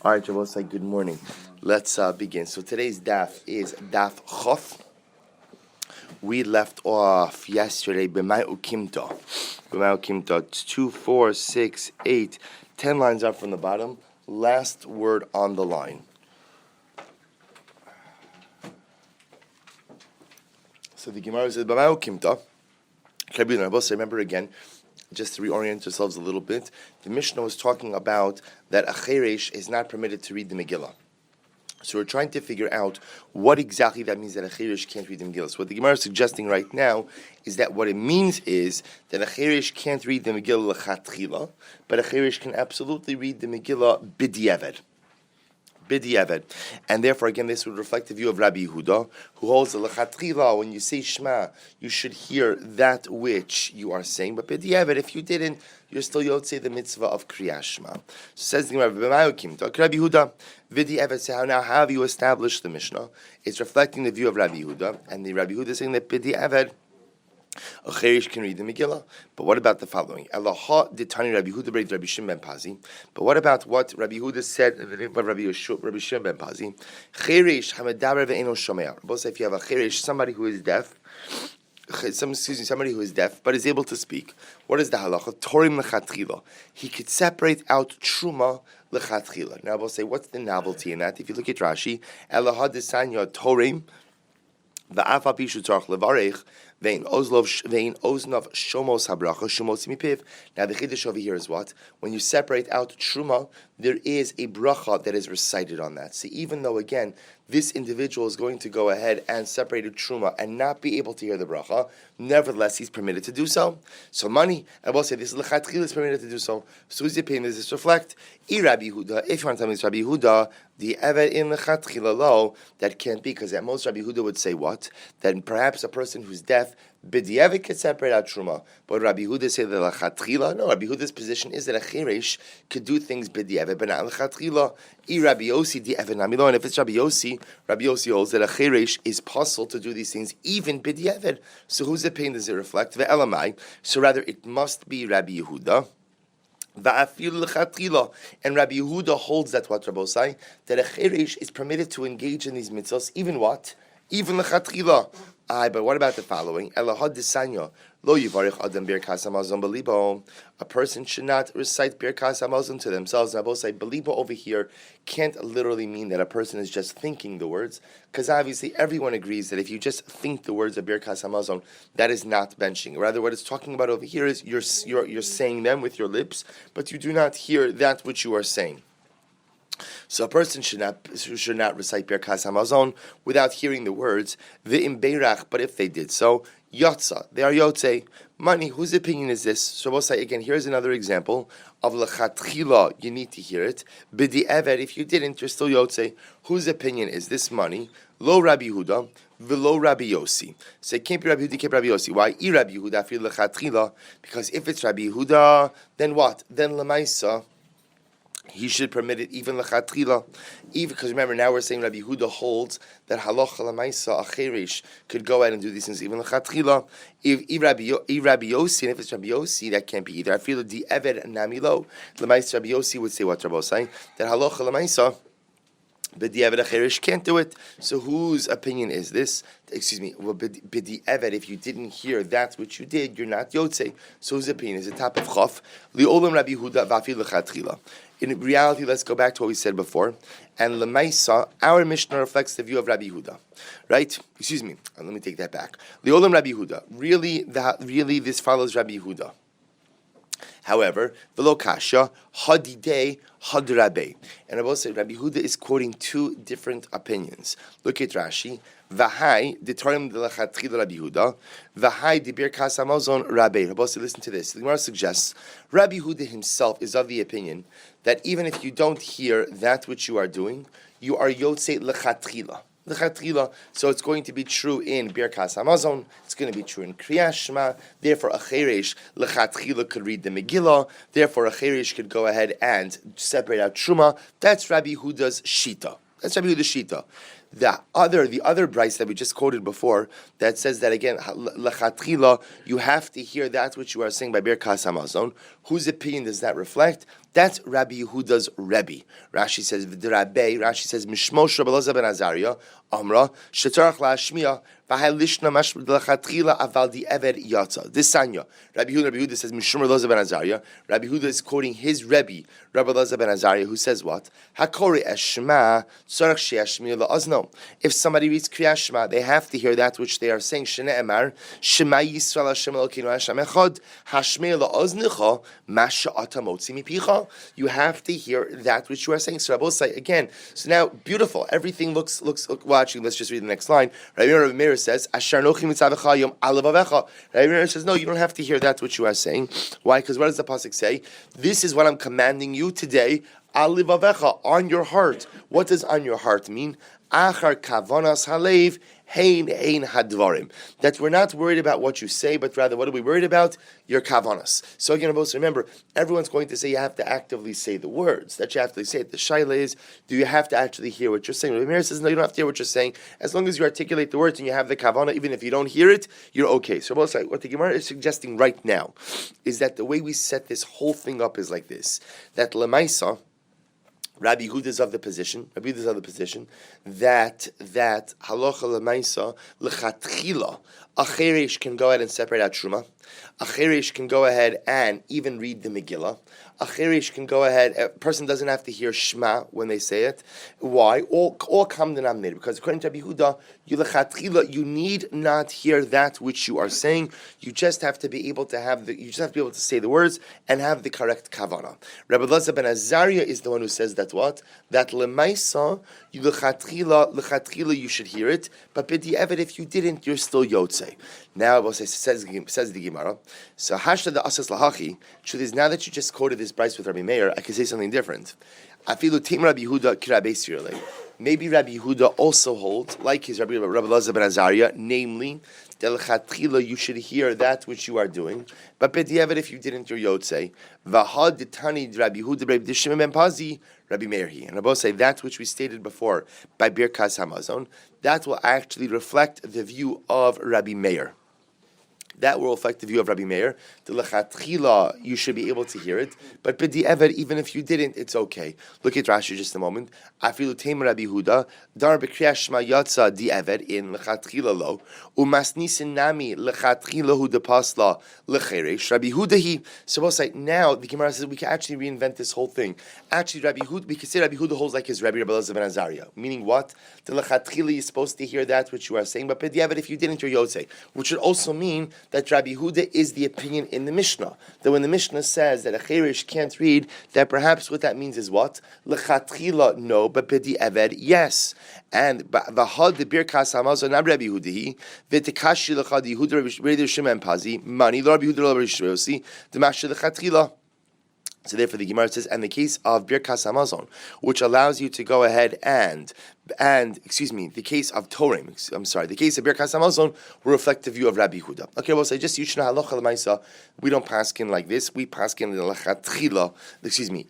All right, Shabbos, good morning. Let's begin. So today's daf is daf chof. We left off yesterday b'may ukimta. B'may ukimta. It's 2, 4, 6, 8, 10 lines up from the bottom. Last word on the line. So the Gemara says b'may ukimta. Remember again, just to reorient ourselves a little bit, the Mishnah was talking about that a cheresh is not permitted to read the Megillah. So we're trying to figure out what exactly that means that a cheresh can't read the Megillah. So what the Gemara is suggesting right now is that what it means is that a cheresh can't read the Megillah l'chatchila, but a cheresh can absolutely read the Megillah b'diavad. And therefore, again, this would reflect the view of Rabbi Yehuda, who holds the lechatchila, when you say Shema, you should hear that which you are saying. But b'diavad, if you didn't, you're still yotzei the mitzvah of Kriyas Shema. So says the Gemara, Rabbi Yehuda, b'diavad, so now how have you established the Mishnah? It's reflecting the view of Rabbi Yehuda, and the Rabbi Yehuda is saying that b'diavad, a cheresh can read the Megillah, but what about the following? Elaha ditani Rabbi Yehuda b'rei Rabbi Shimon ben Pazi. But what about what Rabbi Yehuda said in the name of Rabbi Shimon ben Pazi? Cheresh hamedaber ve'eno shomea. Both say if you have a cheresh, somebody who is deaf, somebody who is deaf but is able to speak. What is the halacha? Torim lechatchila. He could separate out truma lechatchila. Now we'll say, what's the novelty in that? If you look at Rashi, Elaha disanya torim va'afa pishu tzarich levarech. Vein oznav shomos habracha shomos mipiv. Now the chiddush over here is what? When you separate out truma, there is a bracha that is recited on that. So even though again this individual is going to go ahead and separate a truma and not be able to hear the bracha, nevertheless he's permitted to do so. So money, I will say this lechatchila is permitted to do so. So who's the opinion does this reflect? Rabbi Yehuda. If you want to tell me it's Rabbi Yehuda, the evet in lechatchila lo, that can't be, because at most Rabbi Yehuda would say what? That perhaps a person who's deaf b'diavad could separate out truma, but Rabbi Yehuda say the lechatchila. No, Rabbi Yehuda's position is that a cheresh could do things b'diavad, but not lechatchila. Rabbi Yosi di'avad namilo, and if it's Rabbi Yosi holds that a cheresh is possible to do these things even b'diavad. So whose opinion does it reflect? Ve'elamai. So rather, it must be Rabbi Yehuda. And Rabbi Yehuda holds that what Rabbi say, that a cheresh is permitted to engage in these mitzvahs, even what? Even lechatchila. But what about the following? A person should not recite birkas hamazon to themselves. And I both say belibo over here can't literally mean that a person is just thinking the words, because obviously everyone agrees that if you just think the words of birkas hamazon, that is not benching. Rather, what it's talking about over here is you're saying them with your lips, but you do not hear that which you are saying. So a person should not recite Birkas Hamazon without hearing the words Ve'im Beirach. But if they did so, Yotza, they are Yotzei. Money, whose opinion is this? So we'll say again. Here's another example of lechatchila. You need to hear it. B'di eved. If you didn't, you're still Yotzei. Whose opinion is this? Money. Lo Rabbi Yehuda, v'lo Rabbi Yosi. So it can't be Rabbi Yehuda, it can't be Rabbi Yosi. Why? Rabbi Yehuda fil lechatchila. Because if it's Rabbi Yehuda, then what? Then lemaisa, he should permit it even lechatchila, even because remember now we're saying Rabbi Yehuda holds that halacha lemaisa a cheresh could go out and do these things even lechatchila. If Rabbi Yosi, and if it's Rabbi Yosi, that can't be either. I feel the eved namilo lemaisa. Rabbi Yosi would say what Rabbi saying, that halacha lemaisa, but the eved a cheresh can't do it. So whose opinion is this? Excuse me. Well, b'di eved, if you didn't hear that which you did, you're not yotzei. So whose opinion is the top of chaf? Li'olam Rabbi Yehuda v'afil lechatchila. In reality, let's go back to what we said before. And Lemaisa, our Mishnah reflects the view of Rabbi Yehuda. Right? Excuse me. Let me take that back. Li'olam Rabbi Yehuda. Really, this follows Rabbi Yehuda. However, v'lo kasha, hadidei, hadrabe. And I will say Rabbi Yehuda is quoting two different opinions. Look at Rashi. V'hai, ditarim de lechatchila Rabbi Yehuda. V'hai, di birkas hamazon Rabbi. Rabbi, listen to this. The Gemara suggests Rabbi Yehuda himself is of the opinion that even if you don't hear that which you are doing, you are yotzei lechatchila. So it's going to be true in Birkas Hamazon. It's going to be true in Kriyas Shema. Therefore, a cheresh lechatchila could read the Megillah. Therefore, a cheresh could go ahead and separate out Truma. That's Rabbi Yehuda's shita. The other Bryce that we just quoted before that says that again, lechatchila, you have to hear that which you are saying by Birkas Hamazon. Whose opinion does that reflect? That's Rabbi Yehuda's Rebbe. Rashi says v'derabei. Rashi says mishmosh Rabbi Elazar ben Azariah Amra shetarach la'ashmiya v'halishna mash lechatchila aval di eved yatza. This Sanya. Rabbi Yehuda says mishum Rabbi Elazar ben Azariah. Rabbi Yehuda is quoting his Rebbe, Rabbi Elazar ben Azariah, who says what? Hakori eshma tzarach she'ashmiya la'azno. If somebody reads Kriyas Shema, they have to hear that which they are saying. Shene Emar Shema Yisrael Hashem Elokeinu Hashem Echad Hashmei la'aznecha masha ata motzi mipicha. You have to hear that which you are saying. So Rabbi say again. So now, beautiful. Everything looks. Well, actually, let's just read the next line. Rabbi Meir says, "Asher nochi mitzavecha yom alavavecha." Rabbi Meir says, "No, you don't have to hear that which you are saying. Why? Because what does the pasuk say? This is what I'm commanding you today. Alivavecha, on your heart. What does on your heart mean? Achar kavanas halev hein hadvarim. That we're not worried about what you say, but rather what are we worried about? Your kavanas. So again, remember, everyone's going to say you have to actively say the words. That you have to say it. The shaila is, do you have to actually hear what you're saying? Rabbi Meir says, no, you don't have to hear what you're saying. As long as you articulate the words and you have the kavana, even if you don't hear it, you're okay. So what the Gemara is suggesting right now is that the way we set this whole thing up is like this. That lemaisa, Rabbi Yehuda is of the position that halacha lemaisa lechatchila a cheresh can go ahead and separate out truma. A cheresh can go ahead and even read the Megillah. A cheresh can go ahead. A person doesn't have to hear Shema when they say it. Why? All common denominator. Because according to Rabbi Yehuda, you need not hear that which you are saying. You just have to be able to say the words and have the correct kavana. Rabbi Elazar ben Azariah is the one who says that what? That lemaisa, lechatchila, you should hear it. But b'di'evet, if you didn't, you're still yotzei. Now, says the Gemara. So hashta the asas lahachi. Truth is, now that you just quoted this Bryce with Rabbi Meir, I can say something different. Afilu tim Rabbi Yehuda k'Rabbi Sirlei. Maybe Rabbi Yehuda also holds, like his Rabbi Elazar ben Azariah, namely, Delchatchila, you should hear that which you are doing. But b'di'evet, if you didn't, you're yotzei. V'had ditani Rabbi Yehuda Rabbi Dishim ben Pazi Rabbi Meir. And Rabbi say that which we stated before by Birkas Hamazon, that will actually reflect the view of Rabbi Meir. That will affect the view of Rabbi Meir. The lechatchila, you should be able to hear it. But b'di'evet, even if you didn't, it's okay. Look at Rashi just a moment. Afilu teim Rabbi Yehuda, dar b'kriyas shema yatsa di'evet in lechatchila lo, umasnisin nami lechatchila hu depasla lecheresh. Rabbi Yehuda he. So we'll say now the Gemara says we can actually reinvent this whole thing. Actually, Rabbi Yehuda, we can say Rabbi Yehuda holds like his Rabbi Elazar ben Azariah. Meaning what? The lechatchila is supposed to hear that which you are saying, but b'di'evet, if you didn't, you're yotzei. Which should also mean that Rabbi Yehuda is the opinion in the Mishnah. That when the Mishnah says that a cheresh can't read, that perhaps what that means is what? Lechatchila, no, but b'di'evet, yes. And v'had the Birkas Hamazon Rabbi Yehuda v'tekashi lechad Yehuda Rabbi Shimon Pazi mani lo Rabbi Yehuda Rabbi Shimon the Masha lechatchila. So therefore the Gemara says, and the case of Birkas Hamazon, which allows you to go ahead and the case of Torim, the case of Birkas Hamazon will reflect the view of Rabbi Yehuda. Okay, well, say just Yushna Halacha L'Maisa, we don't paskin like this, we paskin L'Chatchila,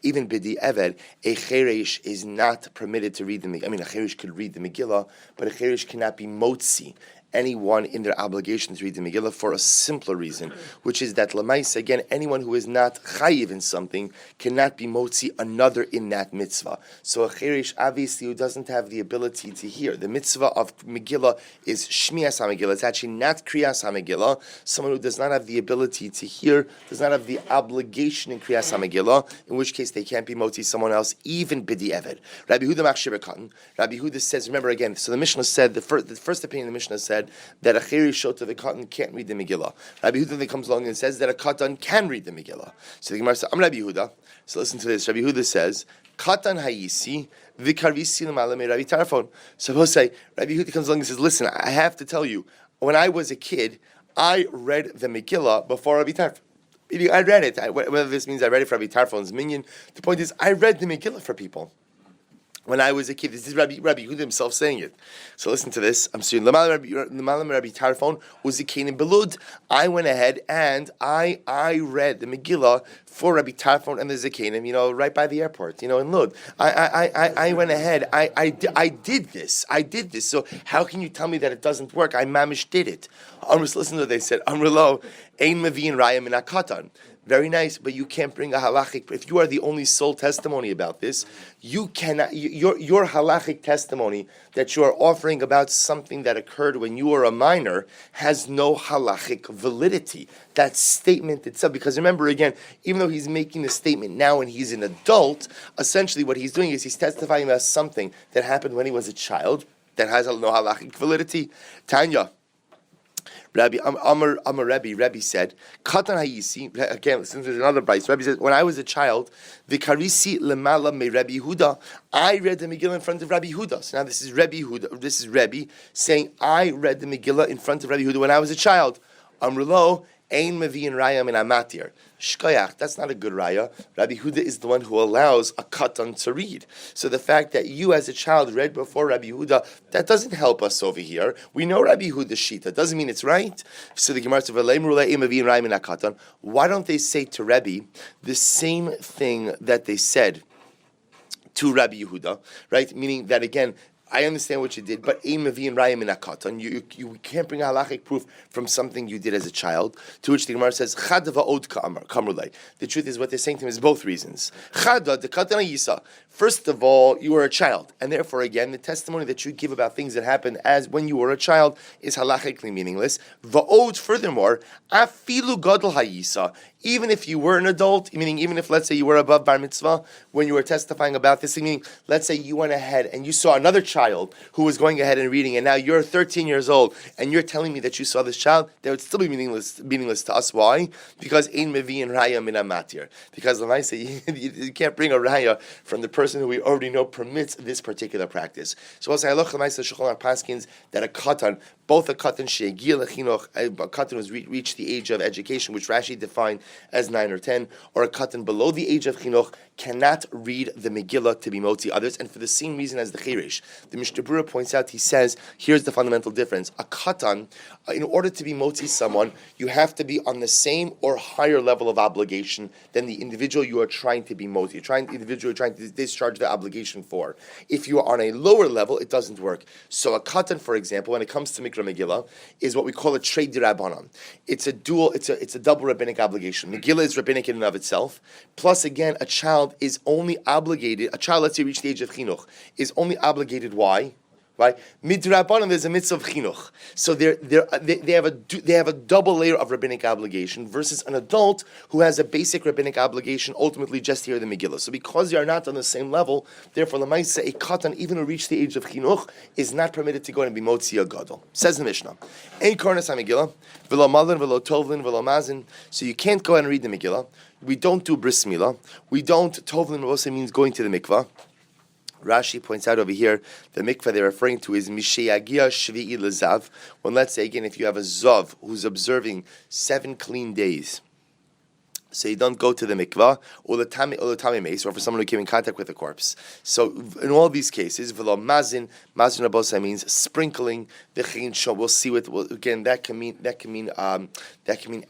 even b'di'evet, a cheresh is not permitted to read the Megillah. I mean, a cheresh could read the Megillah, but a cheresh cannot be motzi anyone in their obligation to read the Megillah for a simpler reason, which is that Lamaisa, again, anyone who is not chayiv in something cannot be motzi another in that mitzvah. So a cheresh, obviously, who doesn't have the ability to hear. The mitzvah of Megillah is Shmias HaMegillah. It's actually not Kriyas HaMegillah. Someone who does not have the ability to hear, does not have the obligation in Kriyas HaMegillah, in which case they can't be motzi someone else, even b'di'evet. Rabbi Yehuda Machshir Katan. Rabbi Yehuda says, remember again, so the Mishnah said, the first opinion of the Mishnah said, that a cheresh shota the katan can't read the Megillah. Rabbi Yehuda then comes along and says that a katan can read the Megillah. So the Gemara says, I'm Rabbi Yehuda. So listen to this. Rabbi Yehuda says, katan hayisi v'karvisi l'malame Rabbi Tarfon. So we'll say, Rabbi Yehuda comes along and says, listen, I have to tell you, when I was a kid, I read the Megillah before Rabbi Tarfon. I read it. Whether this means I read it for Rabbi Tarfon's minion, the point is, I read the Megillah for people. When I was a kid, this is Rabbi Yehuda himself saying it. So listen to this. I'm saying, Rabbi Tarfon was a Canaan Belud. I went ahead and I read the Megillah for Rabbi Tarfon and the Zakanim, right by the airport, in Lod. I went ahead. I did this. So how can you tell me that it doesn't work? I mamish did it. Listen to what they said. Amrlo, ein mavin raya min hakatan. Very nice, but you can't bring a halachic. If you are the only sole testimony about this, you cannot. Your halachic testimony that you are offering about something that occurred when you were a minor has no halachic validity. That statement itself, because remember again, even though he's making the statement now when he's an adult, essentially what he's doing is he's testifying about something that happened when he was a child that has no halachic validity. Tanya. Rabbi Rebbe said, Katan Hayisi, again, since there's another price, Rebbe says, when I was a child, Vikarisi Lemala me Rabbi Huda, I read the Megillah in front of Rabbi Huda. So now this is Rebbe saying, I read the Megillah in front of Rabbi Huda when I was a child. Amrulo, Ein Mevi'in Raya min Amatir. Shkoyach, that's not a good raya. Rabbi Huda is the one who allows a katan to read. So the fact that you as a child read before Rabbi Huda, that doesn't help us over here. We know Rabbi Huda's shita. Doesn't mean it's right. So the Gemara says, why don't they say to Rabbi the same thing that they said to Rabbi Yehuda, right? Meaning that again, I understand what you did, but you can't bring a halachic proof from something you did as a child. To which the Gemara says, the truth is what they're saying to him is both reasons. First of all, you were a child, and therefore, again, the testimony that you give about things that happened as when you were a child is halachically meaningless. Furthermore, afilu gadol hayisa, even if you were an adult, meaning even if, let's say, you were above bar mitzvah, when you were testifying about this, meaning, let's say you went ahead and you saw another child who was going ahead and reading, and now you're 13 years old, and you're telling me that you saw this child, that would still be meaningless to us. Why? Because ein mevi'in raya min amatir. Because you can't bring a raya from the person who we already know permits this particular practice. So also, halach l'maisa shulchan aruch paskins that a katan, both a katan she'egia lechinuch, a katan who's reached the age of education, which Rashi defined as 9 or 10, or a katan below the age of chinuch, cannot read the Megillah to be moti others, and for the same reason as the Chirish. The Mishnah Berurah points out, he says, here's the fundamental difference. A katan, in order to be moti someone, you have to be on the same or higher level of obligation than the individual you are trying to be moti, the individual you're trying to discharge the obligation for. If you are on a lower level, it doesn't work. So a katan, for example, when it comes to Mikra Megillah, is what we call a trade d'Rabbanan. It's a double rabbinic obligation. Megillah is rabbinic in and of itself, plus again, a child is only obligated, let's say reach the age of chinuch, is only obligated, why? Right? Midrabanan, there's a mitzvah of chinuch. So they have a double layer of rabbinic obligation versus an adult who has a basic rabbinic obligation, ultimately just here the Megillah. So because they are not on the same level, therefore l'maisa a katan, even who reach the age of chinuch, is not permitted to go and be motzi a gadol. Says the Mishnah, ein kornas ha-Megillah, v'lo malin, v'lo tovlin, v'lo mazin. So you can't go and read the Megillah. We don't do bris milah. We don't, tovlin also means going to the mikvah. Rashi points out over here, the mikveh they're referring to is Misheyagia Shvi'i Lezav. When, let's say again, if you have a Zav who's observing 7 clean days, so you don't go to the mikvah, or the tami mace, or for someone who came in contact with a corpse. So in all these cases, v'lo mazin abosa means sprinkling. V'chein shom, we'll see what again that can mean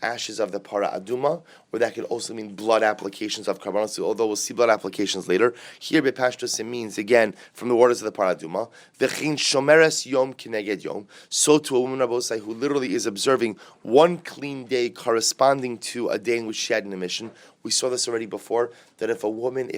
ashes of the para aduma, or that could also mean blood applications of karbanos. Although we'll see blood applications later. Here bepashtus it means again from the waters of the para aduma. V'chein shomeres yom kineged yom. So to a woman abosa who literally is observing 1 clean day corresponding to a day in which she had an emission. We saw this already before, that if a woman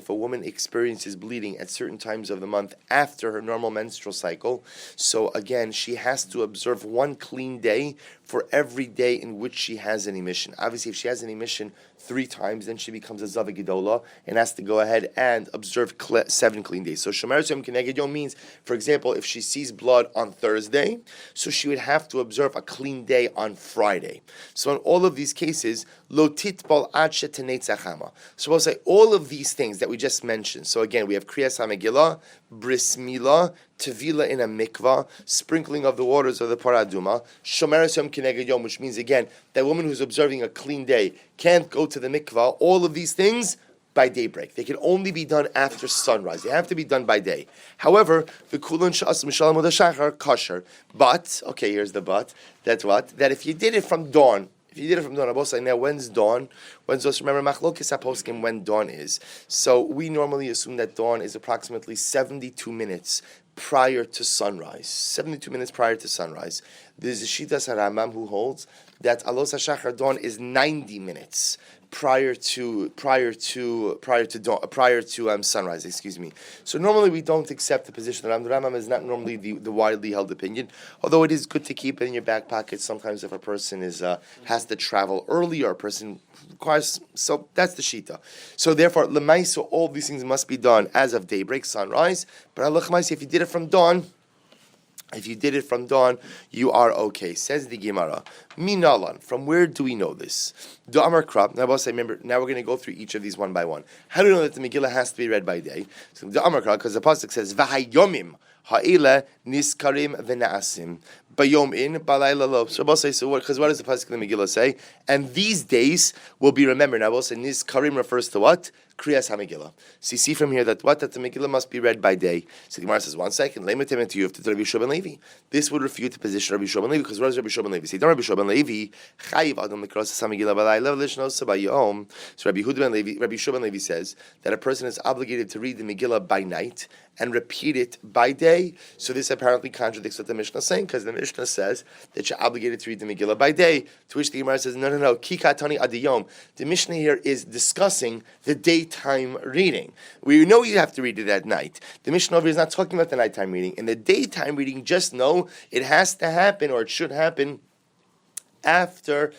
experiences bleeding at certain times of the month after her normal menstrual cycle, so again, she has to observe 1 clean day for every day in which she has an emission. Obviously, if she has an emission 3 times, then she becomes a Zava Gedola and has to go ahead and observe 7 clean days. So Shomer Yom Keneged Yom means, for example, if she sees blood on Thursday, so she would have to observe a clean day on Friday. So in all of these cases, Lo Titbal Ad Shetenetz Achama. So we'll say all of these things that we just mentioned. So again, we have Kriyas HaMegillah, Bris Milah, Tevila in a mikvah, sprinkling of the waters of the Paraduma, Shomeres Yom Kineged Yom, which means again, that woman who's observing a clean day can't go to the mikvah. All of these things by daybreak. They can only be done after sunrise. They have to be done by day. However, the Kulun Shas Mishalam Shachar kosher. But, okay, here's the but. That's what? That if you did it from dawn, If you did it from dawn, Abosai, now when's dawn? When's dawn? Remember, machlokes haposkim when dawn is. So we normally assume that dawn is approximately 72 minutes prior to sunrise. 72 minutes prior to sunrise. There's a Shitas Rambam who holds that Alos HaShachar dawn is 90 minutes prior to sunrise. Excuse me. So normally we don't accept the position that Rambam is not normally the widely held opinion. Although it is good to keep it in your back pocket. Sometimes if a person has to travel early or a person requires, so that's the shita. So therefore, lemaisa, all these things must be done as of daybreak, sunrise. But if you did it from dawn. If you did it from dawn, you are okay. Says the Gemara. Minalan. From where do we know this? The Amar Krab. Now, remember, now we're going to go through each of these one by one. How do we know that the Megillah has to be read by day? So the Amar Krab, because the pasuk says, "V'hayomim ha'ila niskarim v'naasim." Bayom in, balayla lo. So what does the pasuk in the Megillah say? And these days will be remembered. Now, niskarim refers to what? Kriyas HaMegillah. So you see from here that the Megillah must be read by day. So the Gemara says, 1 second, lemitim to you to Rabbi Shua ben Levi. This would refute the position of Rabbi Shua ben Levi, because what does Rabbi Shua ben Levi say? Don't Rabbi Shua ben Levi, chayiv adam l'kriyas HaMegillah b'layla v'lishnos bayom. So Rabbi Shua ben Levi says that a person is obligated to read the Megillah by night and repeat it by day. So this apparently contradicts what the Mishnah is saying, because the Mishnah says that you're obligated to read the Megillah by day, to which the Gemara says, no, kikatani adiyom. The Mishnah here is discussing the daytime reading. We know you have to read it at night. The Mishnah over here is not talking about the nighttime reading. In the daytime reading, just know it has to happen, or it should happen, after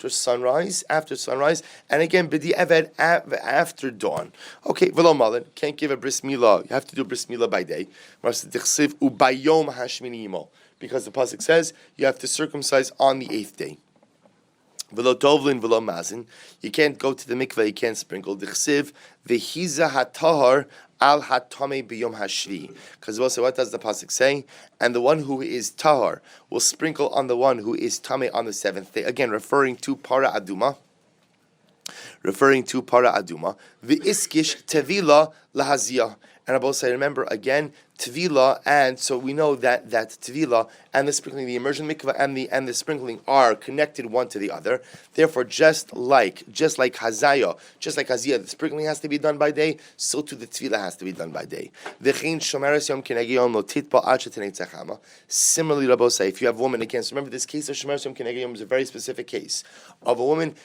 sunrise, and again, b'di eved after dawn. Okay, v'lo malin, can't give a bris milah. You have to do bris milah by day. Because the pasuk says you have to circumcise on the 8th day. V'lo tovlin v'lo mazin. You can't go to the mikveh. You can't sprinkle. Dichsiv v'hiza hatahar al hatame b'yom hashvi. Because also, what does the pasuk say? And the one who is tahar will sprinkle on the one who is tame on the 7th day. Again, referring to para aduma. The iskish tevila lahaziyah. And I both say, remember again, Tvila, and so we know that Tvila and the sprinkling, the immersion mikvah and the sprinkling are connected one to the other. Therefore, just like Hazaya, the sprinkling has to be done by day, so too the Tvila has to be done by day. Similarly, Rabbi say, if you have a woman, again, so remember this case of Shomeres Yom Keneged Yom is a very specific case of a woman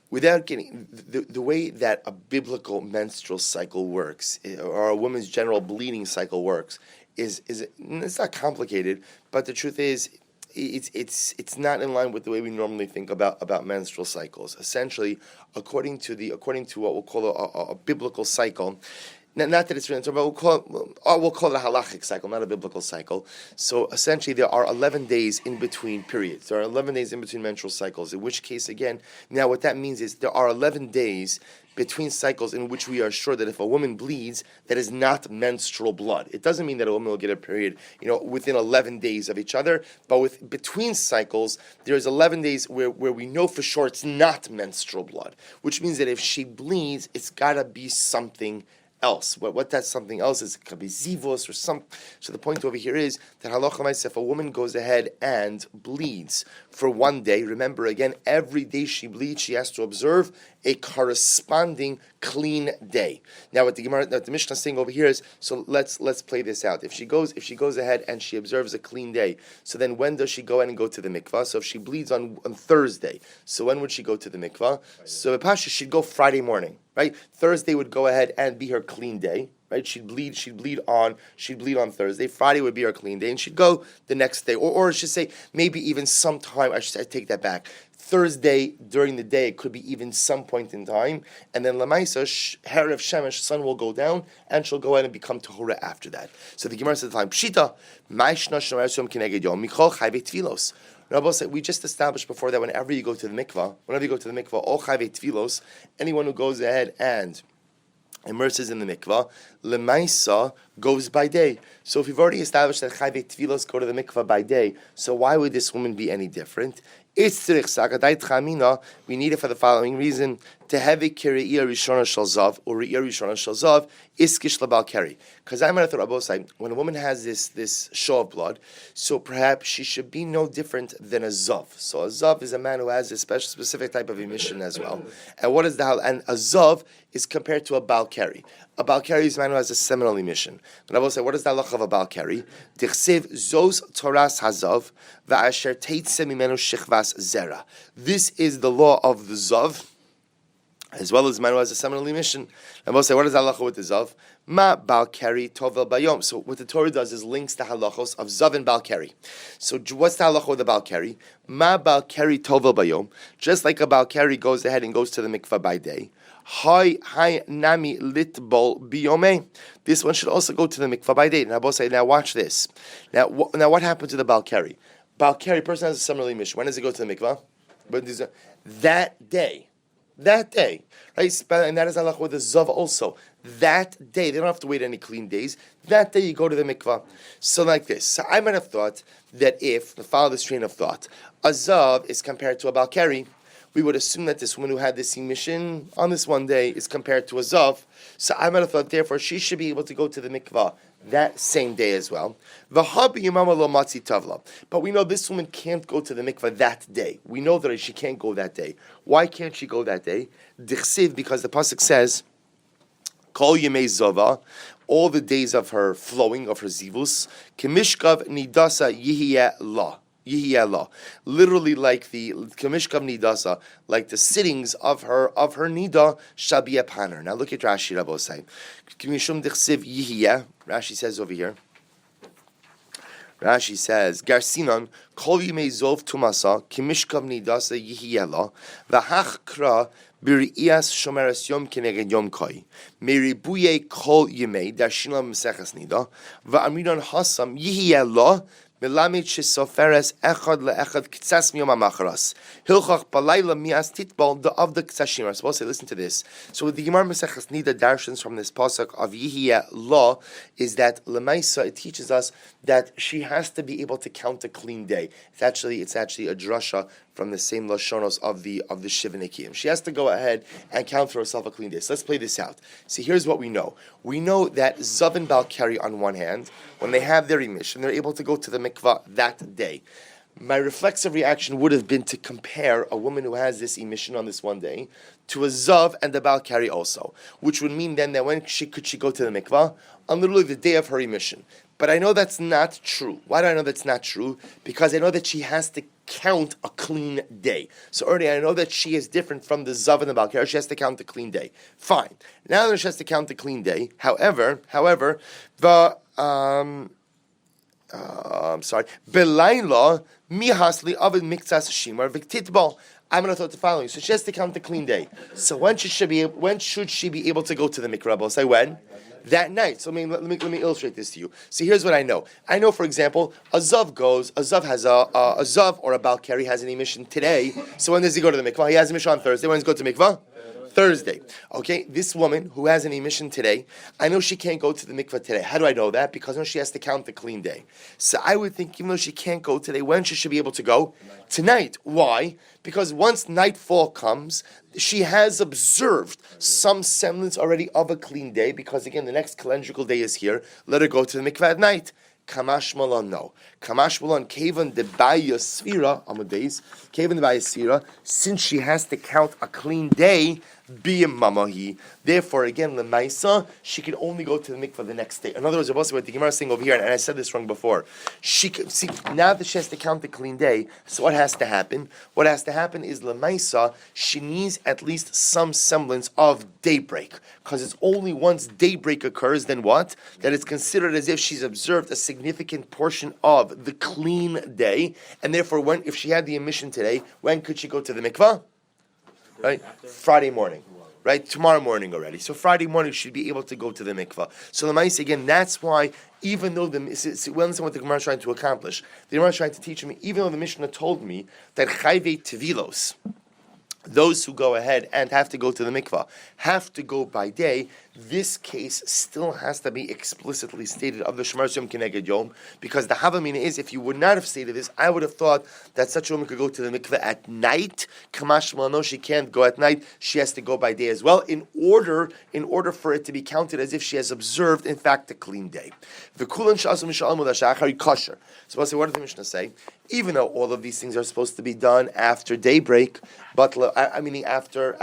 without getting the way that a biblical menstrual cycle works, or a woman's general bleeding cycle works, is it's not complicated, but the truth is, it's not in line with the way we normally think about menstrual cycles. Essentially, according to what we'll call a biblical cycle. Not that it's written, but we'll call it a halachic cycle, not a biblical cycle. So essentially, there are 11 days in between periods. There are 11 days in between menstrual cycles, in which case, again, now what that means is there are 11 days between cycles in which we are sure that if a woman bleeds, that is not menstrual blood. It doesn't mean that a woman will get a period, within 11 days of each other, but between cycles, there's 11 days where we know for sure it's not menstrual blood, which means that if she bleeds, it's got to be something else. What that something else is, it could be zivos or some. So the point over here is that halacha ma'aseh, if a woman goes ahead and bleeds for one day, remember again, every day she bleeds, she has to observe a corresponding clean day. Now, what the Mishnah is saying over here is, so let's play this out. If she goes ahead and she observes a clean day, so then when does she go in and go to the mikvah? So if she bleeds on Thursday, so when would she go to the mikvah? So Pasha, she'd go Friday morning, right? Thursday would go ahead and be her clean day, right? She'd bleed on Thursday. Friday would be her clean day, and she'd go the next day, or I should say maybe even sometime. I take that back. Thursday during the day, it could be even some point in time, and then Lamaisa, Herav Shemesh, sun will go down, and she'll go ahead and become Tahura after that. So the Gemara says, Pshita, Ma'ishna Shomeres Yom Keneged Yom, Michol Chayve Tfilos. Rabbi said, we just established before that whenever you go to the mikvah, all Chayve Tfilos, anyone who goes ahead and immerses in the mikvah, lemaisa goes by day. So if you've already established that chayve tvilos go to the mikvah by day, so why would this woman be any different? We need it for the following reason. Tehevi Kiriya Rishona Shalzav or Riya Rishona Shalzav Iskish Labal Keri. Because I'm going to thought when a woman has this show of blood, so perhaps she should be no different than a Zav. So a Zav is a man who has a specific type of emission as well. And what is the and a Zav is compared to a Bal Keri. A Bal Keri is a man who has a seminal emission. And I will say, what is the halach of a Bal Keri? Dichsev Zos Toras Hazav Va'asher Teitse Mimenu Shechvas Zera. This is the law of the Zav, as well as man who has a seminal emission. And we'll say, what is halacha with the zav? Ma bal keri tovel bayom. So what the Torah does is links the halachos of zav and bal keri. So what's the halacha with the bal keri? Ma bal keri tovel bayom. Just like a bal keri goes ahead and goes to the mikvah by day. Hi nami litbol biyome. This one should also go to the mikvah by day. Now both say, now watch this. Now what happens to the bal keri? Bal keri, person has a seminal emission. When does he go to the mikvah? That day. That day, right? And that is halach with the zav also. That day, they don't have to wait any clean days. That day, you go to the mikvah. So like this. So I might have thought that if, follow this train of thought, a zav is compared to a bal keri, we would assume that this woman who had this emission on this one day is compared to a zav. So I might have thought, therefore, she should be able to go to the mikvah that same day as well. But we know this woman can't go to the mikvah that day. We know that she can't go that day. Why can't she go that day? Because the pasuk says, Kol yemei zova, all the days of her flowing, of her zivus, kimishkav nidasa yihiyeh la. Literally like the Kamishkav Nidasa, like the sittings of her Nida shall be upon her. Now look at Rashi Rabosai. Rashi says over here. Rashi says, Garsinon, Kol Yimei Zov Tumasa, Kimishkav Nidasa Yihiyela, Vahach Kra, Birias Shomeras Yom Keneged Yom Koi, Meribuye Kol Yimei, Darshinam Mesechas Nida, Va'aminon Hasam Yihiyela, Milamit shesoferes echad leechad ktsas miyom hamacharas. Hilchach balayla mias titbal of the ksashim. I'm supposed to listen to this. So the Gemara Maseches Nida darshans from this pasuk of Yihiyeh law is that lemaisa it teaches us that she has to be able to count a clean day. It's actually a drasha from the same lashonos of the Shiva Nikiyim. She has to go ahead and count for herself a clean day. So let's play this out. See, here's what we know. We know that Zav and Bal Keri on one hand, when they have their emission, they're able to go to the mikvah that day. My reflexive reaction would have been to compare a woman who has this emission on this one day to a Zav and a Bal Keri also, which would mean then that when could she go to the mikvah? On literally the day of her emission. But I know that's not true. Why do I know that's not true? Because I know that she has to count a clean day. So already I know that she is different from the Zav and the Bal Keri. She has to count a clean day. Fine. Now that she has to count a clean day. However, the Belayla mihasli avid miktsas shimar viktitbal. I'm going to thought the following. So she has to count the clean day. So when should she be able to go to the mikvah? Say when? That night. So let me illustrate this to you. So here's what I know. I know, for example, a Zav has a Zav or a Bal Keri has an emission today. So when does he go to the mikvah? He has an emission on Thursday. When does he go to mikvah? Thursday. Okay, this woman who has an emission today, I know she can't go to the mikvah today. How do I know that? Because I know she has to count the clean day. So I would think, even though she can't go today, when she should be able to go? Tonight. Why? Because once nightfall comes, she has observed some semblance already of a clean day, because again, the next calendrical day is here. Let her go to the mikvah at night. Kamash Malon, no. Kamash Malon, Kavan de Bayasfira, Amadeus, Kavan de Bayasfira, since she has to count a clean day, be a mamahi. Therefore, again, Lemaisa, she can only go to the mikvah the next day. In other words, what the Gemara is saying over here, and I said this wrong before, she can, see, now that she has to count the clean day, so what has to happen? What has to happen is Lemaisa, she needs at least some semblance of daybreak. Because it's only once daybreak occurs, then what? That it's considered as if she's observed a significant portion of the clean day, and therefore, if she had the emission today, when could she go to the mikvah? Right? Friday morning. Right? Tomorrow morning already. So Friday morning she'd be able to go to the mikvah. So the Lamaisa, again, that's why, even though we understand what the Gemara is trying to accomplish. The Gemara is trying to teach me, even though the Mishnah told me that chayvei tevilos, those who go ahead and have to go to the mikvah, have to go by day, this case still has to be explicitly stated of the Shemar Yom Keneged Yom, because the Havamina is, if you would not have stated this, I would have thought that such a woman could go to the mikveh at night. Kamash no, she can't go at night. She has to go by day as well, in order for it to be counted as if she has observed, in fact, a clean day. So we'll say, what did the Mishnah say? Even though all of these things are supposed to be done after daybreak, but meaning after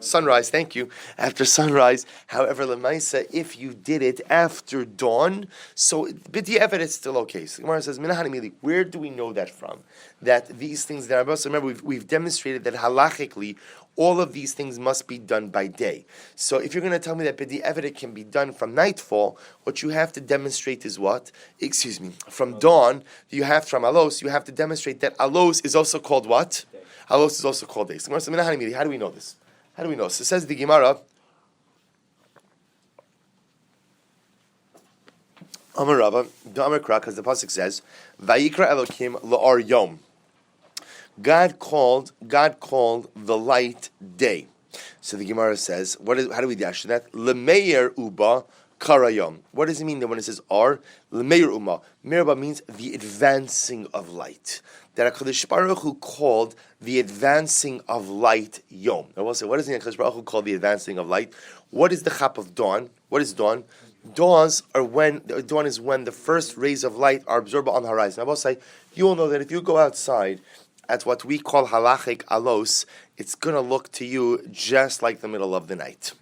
sunrise, thank you. After sunrise, however, lemaisa, if you did it after dawn, so b'di'evet it's still okay. So Gemara says, where do we know that from? That these things that are also, remember, we've demonstrated that halachically, all of these things must be done by day. So if you're going to tell me that b'di'evet it can be done from nightfall, what you have to demonstrate is what? From dawn, from alos, you have to demonstrate that alos is also called what? Day. Alos is also called day. So Gemara says, how do we know this? How do we know? So it says the Gemara, Amar Rava, the Amar Kra, because the pasuk says, "Vayikra Elokim la'ar yom." God called the light day. So the Gemara says, how do we dash that? Lemeir uba karayom. What does it mean that when it says ar? Lemeir uma. Merba means the advancing of light. That HaKadosh Baruch Hu called the advancing of light Yom. Now we'll say, what does the HaKadosh Baruch Hu call the advancing of light? What is the chap of dawn? What is dawn? Dawn is when the first rays of light are absorbed on the horizon. I will say, you will know that if you go outside at what we call halachic alos, it's going to look to you just like the middle of the night.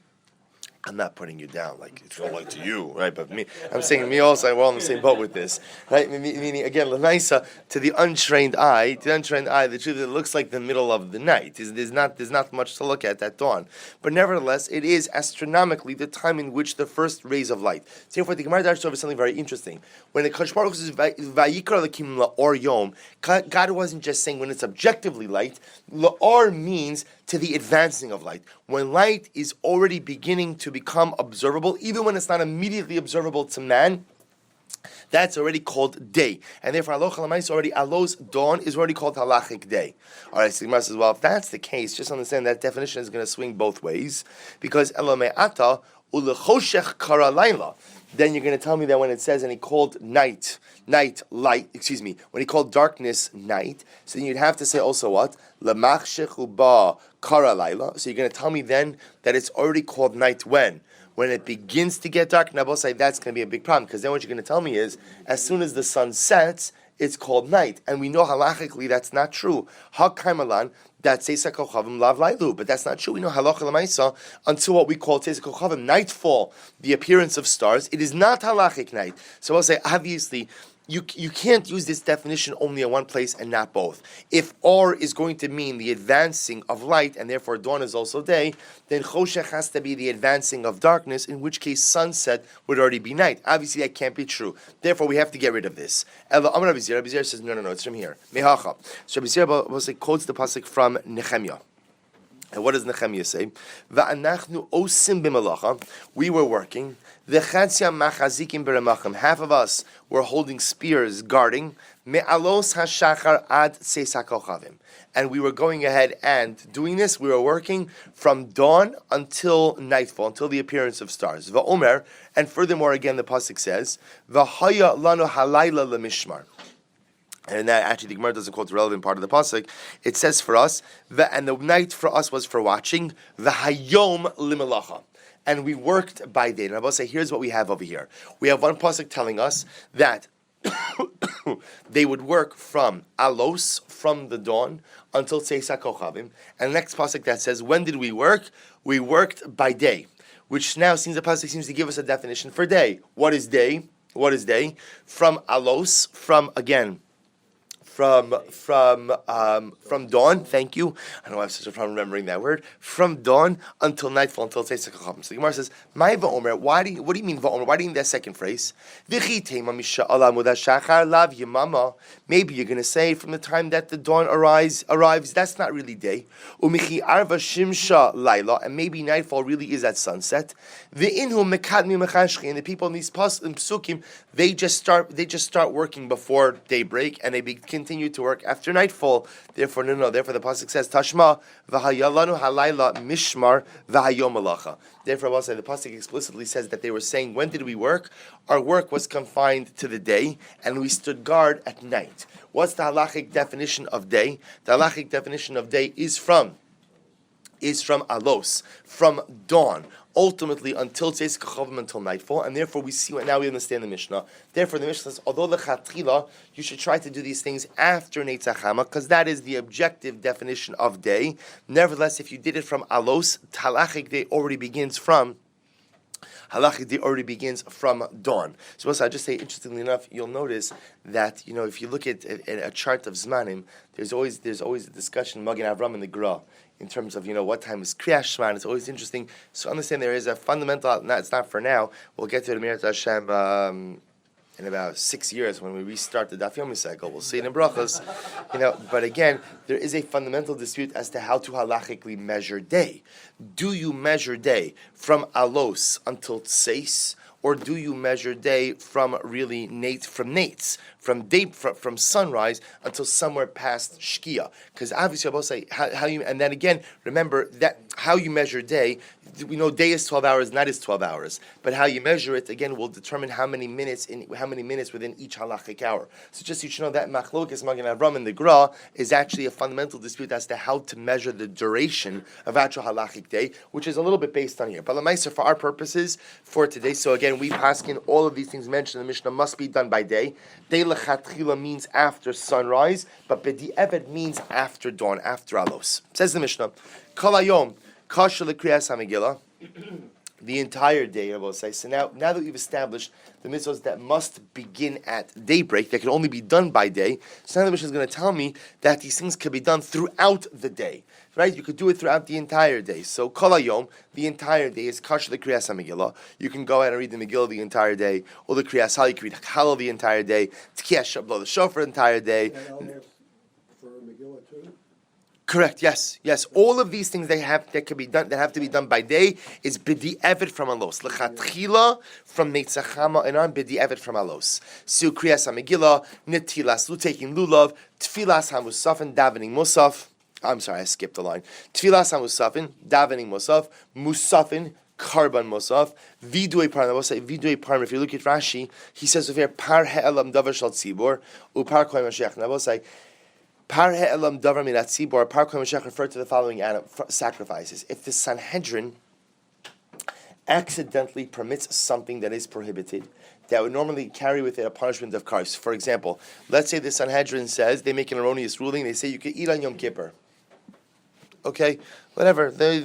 I'm not putting you down, like it's all like to you, right? But me, I'm saying me also, we're all in the same boat with this, right? Meaning again, l'naisa, to the untrained eye, the truth, it looks like the middle of the night. There's not much to look at dawn, but nevertheless, it is astronomically the time in which the first rays of light. So therefore, the Gemara darshes over something very interesting. When the Kadosh Baruch Hu says "Vayikra Elokim la'or yom," God wasn't just saying when it's objectively light. La'or means to the advancing of light. When light is already beginning to become observable, even when it's not immediately observable to man, that's already called day. And therefore, aloha l'mais already, alos, dawn, is already called halachic day. All right, so the Gemara says, well, if that's the case, just understand that definition is going to swing both ways, because elome'ata ulechoshech kara laila. Then you're going to tell me that when it says, and he called night light, when he called darkness night, so then you'd have to say also what? Lemachshechu ba kara laila. So you're going to tell me then that it's already called night when? When it begins to get dark. Now, I'll say that's going to be a big problem, because then what you're going to tell me is, as soon as the sun sets, it's called night. And we know halachically that's not true. Hakaimalan, that's Teisa Kochavim Lav Lailu. But that's not true. We know halacha l'maisa until what we call Teisa Kochavim, nightfall, the appearance of stars. It is not halachic night. So I'll say, obviously, you can't use this definition only in one place and not both. If or is going to mean the advancing of light, and therefore dawn is also day, then choshech has to be the advancing of darkness, in which case sunset would already be night. Obviously that can't be true. Therefore we have to get rid of this. Ela Amar Rabbi Zera says, no, it's from here. Mehacha. So Rabbi Zera quotes the pasuk from Nehemiah. And what does Nehemiah say? Va'anachnu osim b'malacha. We were working. V'chatzia machazikim b'ramachim. Half of us were holding spears, guarding. Me'alos hashachar ad tzeis hakochavim. And we were going ahead and doing this. We were working from dawn until nightfall, until the appearance of stars. Va'omer. And furthermore, again, the pasuk says, V'haya lanu halayla lemishmar. And that actually the Gemara doesn't quote the relevant part of the pasuk. It says for us, and the night for us was for watching, v'hayom limelacha. And we worked by day. And I will say, here's what we have over here. We have one pasuk telling us that they would work from alos, from the dawn, until tzeis hakochavim. And the next pasuk that says, when did we work? We worked by day. Which now seems the pasuk seems to give us a definition for day. What is day? From alos, from dawn, thank you. I don't know why I have such a problem remembering that word. From dawn until nightfall, until Tzeis HaKochavim. So the Gemara says, "My va'omer." What do you mean va'omer? Why do you mean that second phrase? Maybe you're going to say from the time that the dawn arrives. That's not really day. Umichi arva shimsha laila, and maybe nightfall really is at sunset. Ve'inhu mekadmi mechashchi, and the people in these psukim, they just start working before daybreak, and they begin continued to work after nightfall. Therefore, no. Therefore, the pasuk says, Tashma v'hayalanu halayla mishmar v'hayom malacha. Therefore, I'll say the pasuk explicitly says that they were saying, when did we work? Our work was confined to the day, and we stood guard at night. What's the halachic definition of day? The halachic definition of day is from alos, from dawn, ultimately until Tzeis Kachavim, until nightfall, and therefore we see now we understand the Mishnah. Therefore, the Mishnah says, although the Chatchila, you should try to do these things after Neitzach Hama, because that is the objective definition of day. Nevertheless, if you did it from alos, halachic day already begins from dawn. So also, I'll just say, interestingly enough, you'll notice that, if you look at a chart of Zmanim, there's always a discussion, Magen Avram and the Gra, in terms of, what time is Kriyas Shema. It's always interesting. So understand there is a fundamental, it's not for now, we'll get to it, Emirat Hashem, in about 6 years when we restart the Daf Yomi cycle. We'll see it in Brachos. But again, there is a fundamental dispute as to how to halachically measure day. Do you measure day from alos until tseis, or do you measure day from really from sunrise until somewhere past shkia? Because obviously, I will say how you, and then again, remember that how you measure day. We know day is 12 hours, night is 12 hours. But how you measure it again will determine how many minutes within each halachic hour. So just so you should know that Machlokes Magen Avram and the Gra is actually a fundamental dispute as to how to measure the duration of actual halachic day, which is a little bit based on here. But Lamaisa, for our purposes for today, so again, we paskin all of these things mentioned in the Mishnah must be done by day. Day lechatchila means after sunrise, but b'di'evet means after dawn, after alos. Says the Mishnah, Kol hayom kasher l'kriyas hamegillah, the entire day, I will say. So now that we've established the mitzvahs that must begin at daybreak, that can only be done by day, so now the Mishnah is going to tell me that these things can be done throughout the day. Right? You could do it throughout the entire day. So Kol hayom, the entire day, is kasher l'kriyas hamegillah. You can go out and read the Megillah the entire day, or the kriyas hal, you can read Hallel the entire day, Tkiyah blow the shofar the entire day. For Megillah too? Correct. Yes. All of these things that have to be done by day is b'di'evet from alos. L'chatchila from Neitzach Hama and on b'di'evet from alos. So kriyas hamegillah, netilas, taking lulav, tfilas hamusaf, davening musaf. I'm sorry, I skipped a line. Tfilas hamusafin, davening musaf, musafin, karban musaf, vidui parm. I will say vidui parm. If you look at Rashi, he says over here, par he'elam davar shal tzibor, upar koy mashiach. And I will say, par he'elam davar milat tzibor, par koy mashiach refer to the following sacrifices. If the Sanhedrin accidentally permits something that is prohibited, that would normally carry with it a punishment of kars. For example, let's say the Sanhedrin says, they make an erroneous ruling, they say you can eat on Yom Kippur. Okay, whatever. They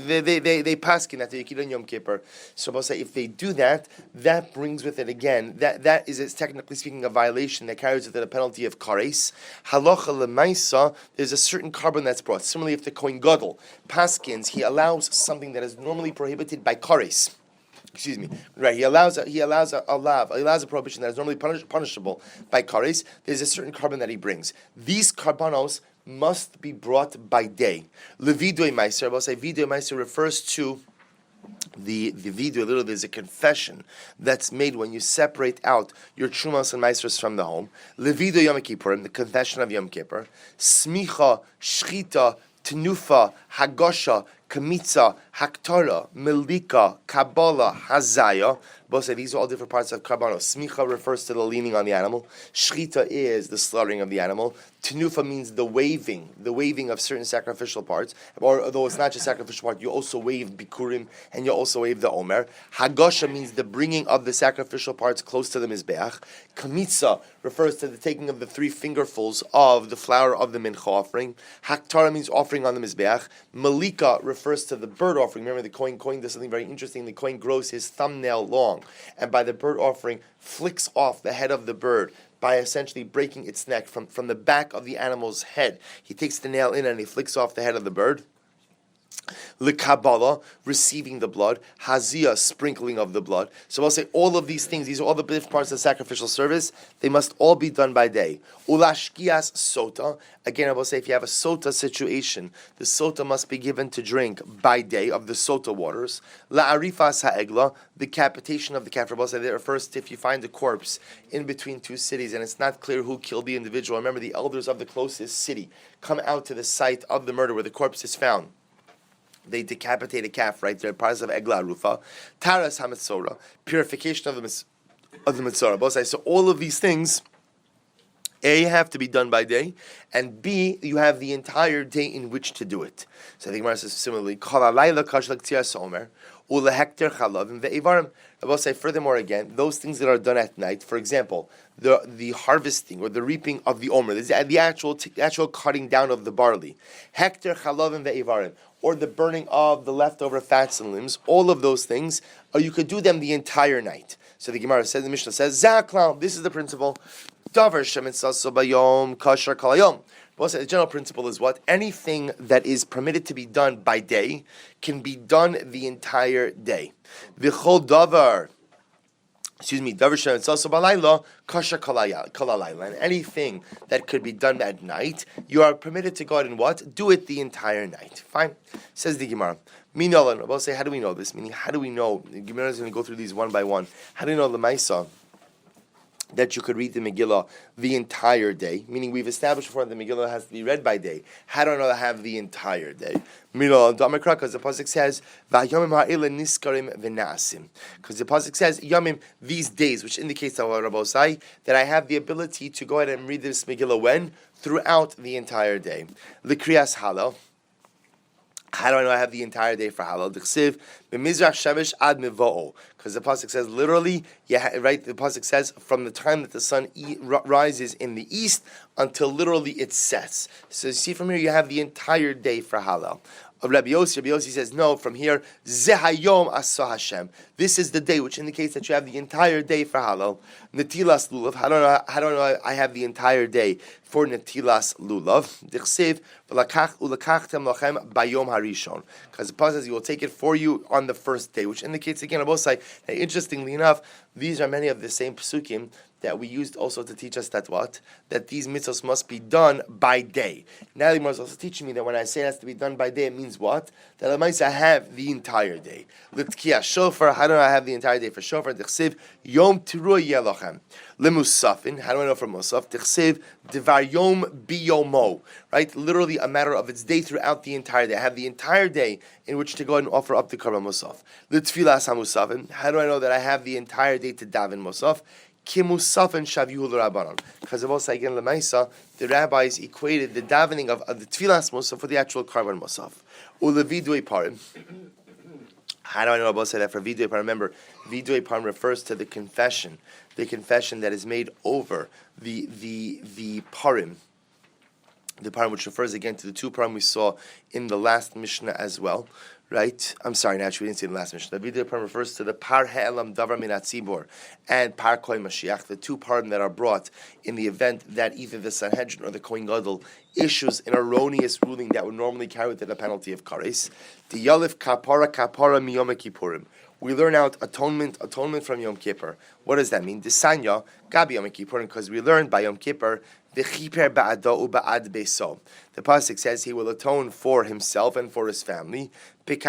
paskin that you can eat on Yom Kippur. So I'll say if they do that, that brings with it again, that is technically speaking a violation that carries with it a penalty of kares. Halacha lemaisa, there's a certain carbon that's brought. Similarly, if the Kohen Gadol paskins, he allows something that is normally prohibited by kares. Excuse me. Right, he allows a prohibition that is normally punishable by kares. There's a certain carbon that he brings. These karbanos must be brought by day. Levidui meiser. I will say vidui meiser refers to the vidui. Literally, there's a confession that's made when you separate out your trumas and meisers from the home. Levidui Yom Kippurim, the confession of Yom Kippur. Smicha, shchita, tenufa, hagosha, kamitza, haktara, melika, kabbalah, hazaya. Both say these are all different parts of karbanos. Smicha refers to the leaning on the animal. Shchita is the slaughtering of the animal. Tenufa means the waving of certain sacrificial parts. Or although it's not just sacrificial part, you also wave bikurim and you also wave the omer. Hagosha means the bringing of the sacrificial parts close to the mizbeach. Kamitza refers to the taking of the 3 fingerfuls of the flour of the mincha offering. Haktara means offering on the mizbeach. Malika refers to the bird offering. Remember, the Kohen does something very interesting. The Kohen grows his thumbnail long, and by the bird offering, flicks off the head of the bird by essentially breaking its neck from the back of the animal's head. He takes the nail in and he flicks off the head of the bird. L'kabbalah, receiving the blood. Hazia, sprinkling of the blood. So I'll say all of these things, these are all the different parts of the sacrificial service. They must all be done by day. Ulashkias sota. Again, I will say if you have a sota situation, the sota must be given to drink by day of the sota waters. La'arifas ha'egla, decapitation of the calf. I will say that refers to if you find a corpse in between two cities and it's not clear who killed the individual. Remember, the elders of the closest city come out to the site of the murder where the corpse is found. They decapitate a calf right there, parts of Egla Rufa, Taras HaMetzora, purification of the Metzora. Both sides. So all of these things, A, have to be done by day, and B, you have the entire day in which to do it. So I think Gemara says similarly, Kol halayla kashlak tziyas omer, ulehekter chalavim ve'ivarim. I will say furthermore again, those things that are done at night, for example, the harvesting or the reaping of the omer, the actual cutting down of the barley, hekter chalavim ve'ivarim, or the burning of the leftover fats and limbs, all of those things, or you could do them the entire night. So the Gemara says, the Mishnah says, Zaklam, this is the principle. Davar shemitzaso bayom kasher kalayom. The general principle is what? Anything that is permitted to be done by day can be done the entire day. V'chol davar, davar shemitzaso balayla kasher kalalayla. And anything that could be done at night, you are permitted to go out and what? Do it the entire night. Fine. Says the Gemara. Minolan. I'll say, how do we know this? Meaning, how do we know? The Gemara is going to go through these one by one. How do you know Lemaisa that you could read the Megillah the entire day? Meaning, we've established before the Megillah has to be read by day. How do I know to have the entire day? Minolan Damakra, because the pasuk says Vayomim ha'ila niskarim v'nasim. Because the pasuk says Yomim, these days, which indicates that I have the ability to go ahead and read this Megillah when? Throughout the entire day. L'kriyas halal. How do I know I have the entire day for halal? D'chsiv b'mizrach shemesh ad mivo'o, because the pasuk says literally, right? The pasuk says from the time that the sun rises in the east until literally it sets. So you see from here, you have the entire day for halal. Rabbi Yossi says no. From here, zehayom asa Hashem. This is the day, which indicates that you have the entire day for halal. Netilas lulav. How do I know I have the entire day for netilas lulav? D'chsiv ulakachtem lachem bayom harishon. Because the pasuk says you will take it for you on the first day, which indicates again on both sides. Interestingly enough, these are many of the same psukim that we used also to teach us that what? That these mitzvahs must be done by day. Now the Gemara is also teaching me that when I say it has to be done by day, it means what? That I have the entire day. L'tkiya shofar, how do I have the entire day for shofar? D'chsiv yom tiruah yelochem. Lemusafin, how do I know from Musaf? D'chsiv devar yom biyomo. Right? Literally a matter of its day throughout the entire day. I have the entire day in which to go and offer up the korban musaf. L'tfilas hamusafin, how do I know that I have the entire day to daven musaf? Kimusafin shavihu l'rabbanon. Because of also again lemaisa, the rabbis equated the davening of the tfilas musaf for the actual korban musaf. Ulevidui parim. How do I know about that for vidui parim? Remember, vidui parim refers to the confession that is made over the parim. The parim, which refers again to the two parim we saw in the last Mishnah as well. Right? I'm sorry, naturally, we didn't see the last Mishnah. The Vidui Parim refers to the Par He'elam Davar Minat Tzibor and Par Koi Mashiach, the two parim that are brought in the event that either the Sanhedrin or the Kohen Gadol issues an erroneous ruling that would normally carry with it a penalty of kares. The Yalif Kapara Miyom Kippurim. We learn out atonement from Yom Kippur. What does that mean? The Sanya Gabi Yom Kippurim, because we learned by Yom Kippur the pasuk says he will atone for himself and for his family. This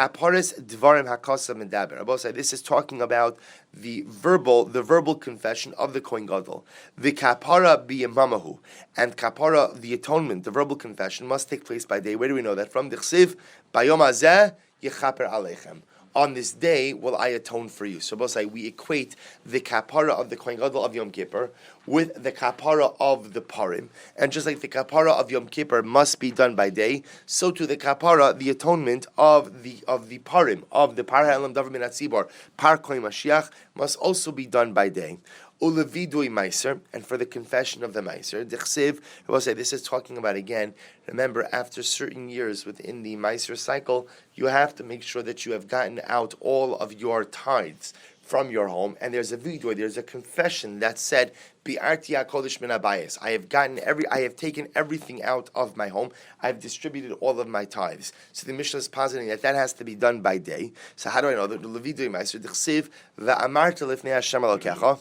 is talking about the verbal confession of the Kohen Gadol. The kapara b'yemamahu, and kapara, the atonement, the verbal confession, must take place by day. Where do we know that from? The chsiv bayom hazeh yechaper aleichem. On this day will I atone for you. So both we equate the kapara of the Kohen Gadol of Yom Kippur with the kapara of the parim. And just like the kapara of Yom Kippur must be done by day, so too the kapara, the atonement of the parim, of the par ha'elam davar min hatzibor, par koi mashiach, must also be done by day. Ulevidui meiser, and for the confession of the meiser, d'chsiv, I will say this is talking about again. Remember, after certain years within the meiser cycle, you have to make sure that you have gotten out all of your tithes from your home, and there's a vidoy, there's a confession that said, Bi'arti HaKodesh min habayis. I have taken everything out of my home. I have distributed all of my tithes. So the Mishnah is positing that has to be done by day. So how do I know? The vidoy meiser d'chsiv va'amarta lifnei Hashem Elokecha.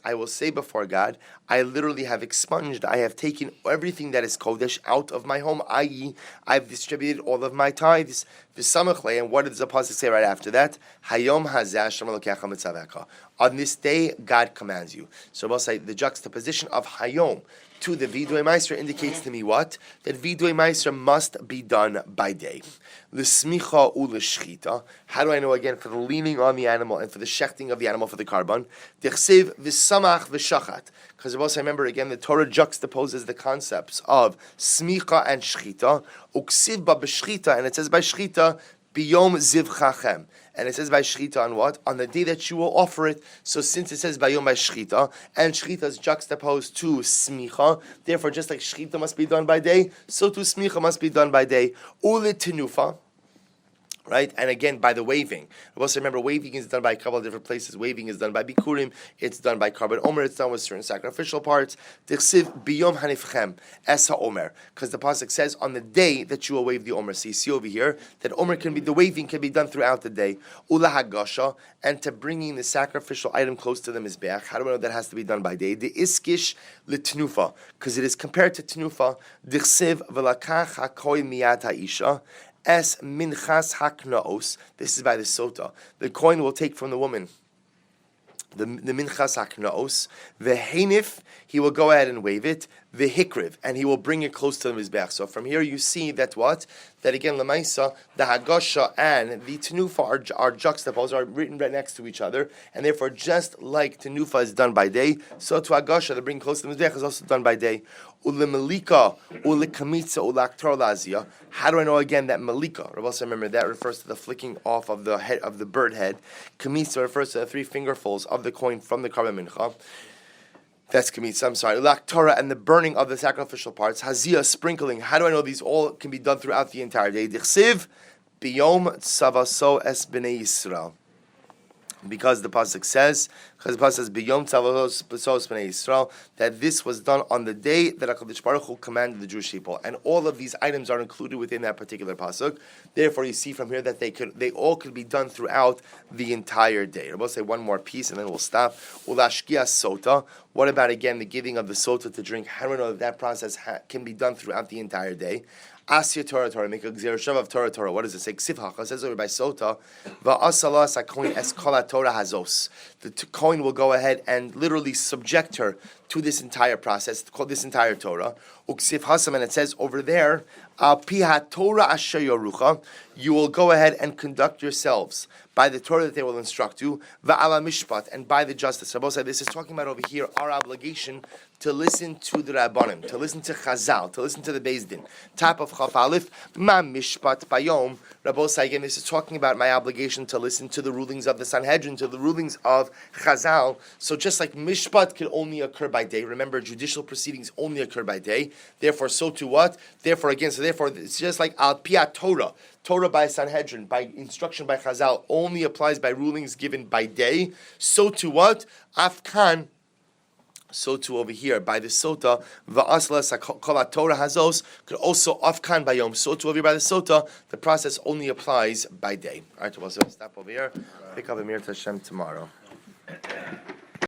I will say before God, I literally have expunged, I have taken everything that is Kodesh out of my home, i.e., I've distributed all of my tithes. And what does the pasuk say right after that? On this day, God commands you. So we'll say the juxtaposition of Hayom to the Vidui Meiser indicates to me what? That Vidui Meiser must be done by day. L'smicha u'l'shchita. How do I know again? For the leaning on the animal and for the shechting of the animal for the carbon. D'chsev v'samach v'shachat. Because also remember again, the Torah juxtaposes the concepts of smicha and shchita. Uksiv ba b'shchita, and it says by shchita, biyom zivchachem. And it says by shchita on what? On the day that you will offer it. So since it says by yom by shchita, and shchita is juxtaposed to smicha, therefore just like shchita must be done by day, so too smicha must be done by day. Ule tenufa. Right? And again, by the waving. Also remember, waving is done by a couple of different places. Waving is done by Bikurim. It's done by Karban Omer. It's done with certain sacrificial parts. D'chsiv biyom hanifchem es ha'omer. Because the pasuk says, on the day that you will wave the Omer. So you see over here, that Omer the waving can be done throughout the day. Ula hagasha, and to bringing the sacrificial item close to the Mizbeach. How do we know that has to be done by day? The iskish l'tnufa. Because it is compared to tnufa. D'chsiv v'lakach ha'koi miyat ha'isha. Es minchas haknaos. This is by the sota. The coin will take from the woman the minchas haknaos. The hanif, he will go ahead and wave it. The hikriv, and he will bring it close to the mizbeach. So from here you see that what? That again, lemaisa, the hagasha and the tenufa are juxtaposed, are written right next to each other, and therefore just like tenufa is done by day, so to hagasha, the bring close to the mizbeach, is also done by day. Ulemalika, ulekamitza, ulaktor lazia. How do I know again that malika? Also remember that refers to the flicking off of the head of the bird head. Kamitza refers to the 3 fingerfuls of the coin from the karban mincha. That's kamitza, I'm sorry. Laktora, and the burning of the sacrificial parts. Hazia, sprinkling. How do I know these all can be done throughout the entire day? Dichsiv, biyom tzavaso es b'nei Yisrael. Because the pasuk says, biyom tzavaso es b'nei Yisrael, that this was done on the day that HaKadosh Baruch Hu commanded the Jewish people. And all of these items are included within that particular pasuk. Therefore, you see from here that they all could be done throughout the entire day. We'll say one more piece and then we'll stop. Ulashkia sota. What about again the giving of the sota to drink? How do we know that process can be done throughout the entire day? Asya Torah, make a gzerushav of Torah. What does it say? Ksiv hacha, says over by sota. Va'asalas hakoin eskola Torah hazos. The coin will go ahead and literally subject her to this entire process, called this entire Torah. Uksiv hasam, and it says over there, piha Torah asher yorucha. You will go ahead and conduct yourselves by the Torah that they will instruct you, va'ala mishpat, and by the justice. Rabbi said this is talking about over here our obligation to listen to the Rabbanim, to listen to Chazal, to listen to the Beis Din. Top of Chaf Aleph, ma mishpat bayom. Rabbi said again, this is talking about my obligation to listen to the rulings of the Sanhedrin, to the rulings of Chazal. So just like mishpat can only occur by day, remember judicial proceedings only occur by day. Therefore, so to what? Therefore, it's just like al piyat Torah. Torah by Sanhedrin, by instruction by Chazal, only applies by rulings given by day. So to what? Afkan. So to over here, by the sota, va'asla kol Torah hazos, could also afkan by yom. So to over here by the sota, the process only applies by day. All right, we'll stop over here. Pick up Amir Tashem tomorrow.